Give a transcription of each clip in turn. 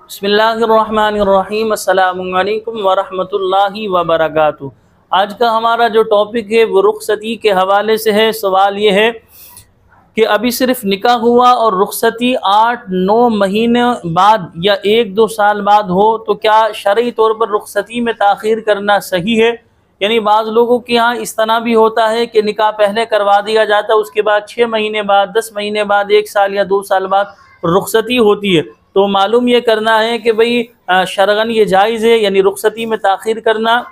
بسم اللہ الرحمن الرحیم، السلام علیکم ورحمۃ اللہ وبرکاتہ۔ آج کا ہمارا جو ٹاپک ہے وہ رخصتی کے حوالے سے ہے۔ سوال یہ ہے کہ ابھی صرف نکاح ہوا اور رخصتی 8-9 مہینے بعد یا 1-2 سال بعد ہو تو کیا شرعی طور پر رخصتی میں تاخیر کرنا صحیح ہے؟ یعنی بعض لوگوں کے ہاں اس طرح بھی ہوتا ہے کہ نکاح پہلے کروا دیا جاتا ہے، اس کے بعد 6 مہینے بعد، 10 مہینے بعد، 1 سال یا 2 سال بعد رخصتی ہوتی ہے۔ تو معلوم یہ کرنا ہے کہ بھئی شرعاً یہ جائز ہے، یعنی رخصتی میں تاخیر کرنا۔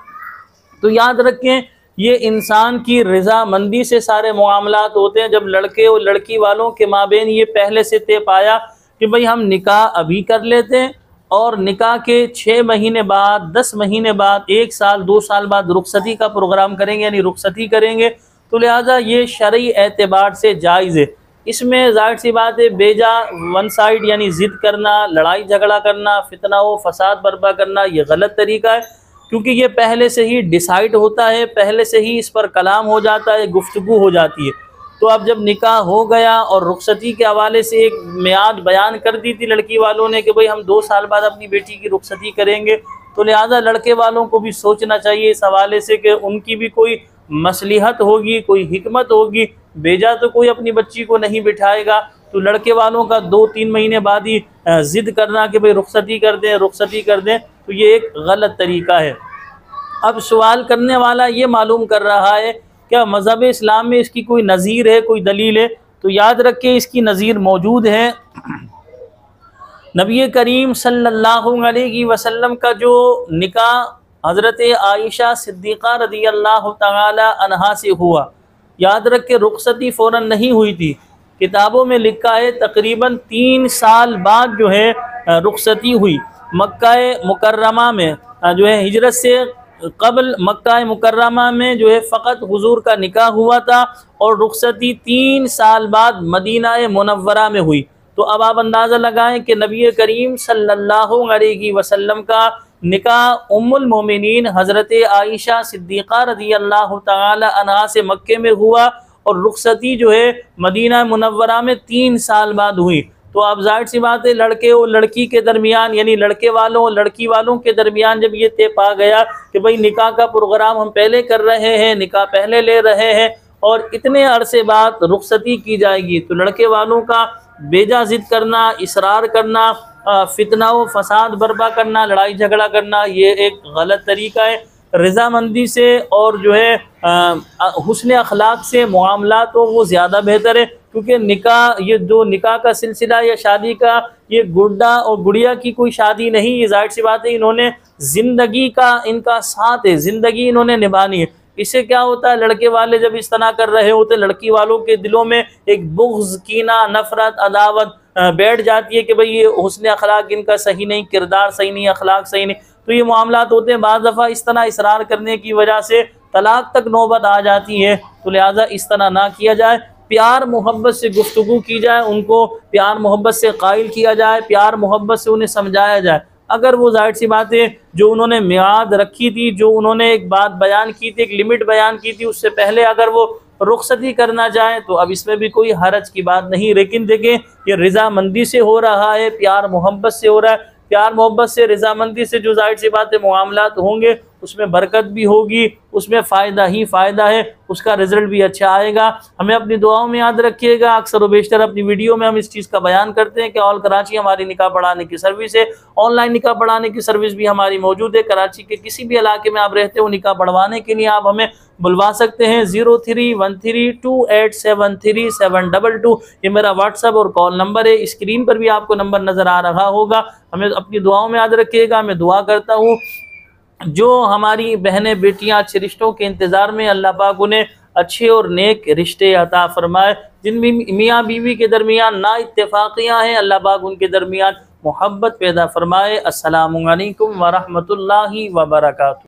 تو یاد رکھیں یہ انسان کی رضامندی سے سارے معاملات ہوتے ہیں۔ جب لڑکے اور لڑکی والوں کے مابین یہ پہلے سے طے پایا کہ بھئی ہم نکاح ابھی کر لیتے ہیں اور نکاح کے 6 مہینے بعد، 10 مہینے بعد، 1 سال 2 سال بعد رخصتی کا پروگرام کریں گے، یعنی رخصتی کریں گے، تو لہٰذا یہ شرعی اعتبار سے جائز ہے۔ اس میں ظاہر سی بات ہے بیجا ون سائڈ یعنی ضد کرنا، لڑائی جھگڑا کرنا، فتنہ و فساد برپا کرنا یہ غلط طریقہ ہے، کیونکہ یہ پہلے سے ہی ڈیسائیڈ ہوتا ہے، پہلے سے ہی اس پر کلام ہو جاتا ہے، گفتگو ہو جاتی ہے۔ تو اب جب نکاح ہو گیا اور رخصتی کے حوالے سے ایک میعاد بیان کر دی تھی لڑکی والوں نے کہ بھئی ہم 2 سال بعد اپنی بیٹی کی رخصتی کریں گے، تو لہٰذا لڑکے والوں کو بھی سوچنا چاہیے اس حوالے سے کہ ان کی بھی کوئی مصلحت ہوگی، کوئی حکمت ہوگی۔ بیجا تو کوئی اپنی بچی کو نہیں بٹھائے گا، تو لڑکے والوں کا 2-3 مہینے بعد ہی ضد کرنا کہ بھئی رخصتی کر دیں، رخصتی کر دیں، تو یہ ایک غلط طریقہ ہے۔ اب سوال کرنے والا یہ معلوم کر رہا ہے کیا مذہب اسلام میں اس کی کوئی نظیر ہے، کوئی دلیل ہے؟ تو یاد رکھیں اس کی نظیر موجود ہے۔ نبی کریم صلی اللہ علیہ وسلم کا جو نکاح حضرت عائشہ صدیقہ رضی اللہ تعالی عنہا سے ہوا، یاد رکھ کے رخصتی فوراً نہیں ہوئی تھی، کتابوں میں لکھا ہے تقریباً 3 سال بعد جو ہے رخصتی ہوئی۔ مکہ مکرمہ میں جو ہے ہجرت سے قبل مکہ مکرمہ میں جو ہے فقط حضور کا نکاح ہوا تھا اور رخصتی 3 سال بعد مدینہ منورہ میں ہوئی۔ تو اب آپ اندازہ لگائیں کہ نبی کریم صلی اللہ علیہ وسلم کا نکاح ام المومنین حضرت عائشہ صدیقہ رضی اللہ تعالی عنہا سے مکے میں ہوا اور رخصتی جو ہے مدینہ منورہ میں 3 سال بعد ہوئی۔ تو اب ظاہر سی بات ہے لڑکے اور لڑکی کے درمیان، یعنی لڑکے والوں اور لڑکی والوں کے درمیان جب یہ طے پا گیا کہ بھئی نکاح کا پروگرام ہم پہلے کر رہے ہیں، نکاح پہلے لے رہے ہیں اور اتنے عرصے بعد رخصتی کی جائے گی، تو لڑکے والوں کا بیجا ضد کرنا، اصرار کرنا، فتنہ و فساد برپا کرنا، لڑائی جھگڑا کرنا یہ ایک غلط طریقہ ہے۔ رضامندی سے اور جو ہے حسن اخلاق سے معاملات ہو وہ زیادہ بہتر ہے، کیونکہ نکاح یہ جو نکاح کا سلسلہ یا شادی کا یہ گڈا اور گڑیا کی کوئی شادی نہیں، یہ ظاہر سی بات ہے انہوں نے زندگی کا ان کا ساتھ ہے، زندگی انہوں نے نبھانی ہے۔ اس سے کیا ہوتا ہے لڑکے والے جب اس طرح کر رہے ہوتے لڑکی والوں کے دلوں میں ایک بغض، کینہ، نفرت، عداوت بیٹھ جاتی ہے کہ بھئی یہ حسن اخلاق ان کا صحیح نہیں، کردار صحیح نہیں، اخلاق صحیح نہیں، تو یہ معاملات ہوتے ہیں۔ بعض دفعہ اس طرح اصرار کرنے کی وجہ سے طلاق تک نوبت آ جاتی ہے، تو لہٰذا اس طرح نہ کیا جائے، پیار محبت سے گفتگو کی جائے، ان کو پیار محبت سے قائل کیا جائے، پیار محبت سے انہیں سمجھایا جائے۔ اگر وہ ظاہر سی بات ہے جو انہوں نے میعاد رکھی تھی، جو انہوں نے ایک بات بیان کی تھی، ایک لمٹ بیان کی تھی، اس سے پہلے اگر وہ رخصتی کرنا چاہیں تو اب اس میں بھی کوئی حرج کی بات نہیں، لیکن دیکھیں یہ رضامندی سے ہو رہا ہے، پیار محبت سے ہو رہا ہے۔ پیار محبت سے، رضامندی سے جو ظاہر سی بات ہے معاملات ہوں گے اس میں برکت بھی ہوگی، اس میں فائدہ ہی فائدہ ہے، اس کا رزلٹ بھی اچھا آئے گا۔ ہمیں اپنی دعاؤں میں یاد رکھیے گا، اکثر و بیشتر اپنی ویڈیو میں ہم اس چیز کا بیان کرتے ہیں کہ آل کراچی ہماری نکاح پڑھانے کی سروس ہے، آن لائن نکاح پڑھانے کی سروس بھی ہماری موجود ہے۔ کراچی کے کسی بھی علاقے میں آپ رہتے ہو نکاح پڑھوانے کے لیے آپ ہمیں بلوا سکتے ہیں 0313287372، یہ میرا واٹس ایپ اور کال نمبر ہے، اسکرین پر بھی آپ کو نمبر نظر آ رہا ہوگا۔ ہمیں اپنی دعاؤں میں یاد رکھیے گا۔ میں دعا کرتا ہوں جو ہماری بہنیں بیٹیاں اچھے رشتوں کے انتظار میں، اللہ پاک انہیں اچھے اور نیک رشتے عطا فرمائے۔ جن بھی میاں بیوی کے درمیان نا اتفاقیاں ہیں اللہ پاک ان کے درمیان محبت پیدا فرمائے۔ السلام علیکم ورحمۃ اللہ وبرکاتہ۔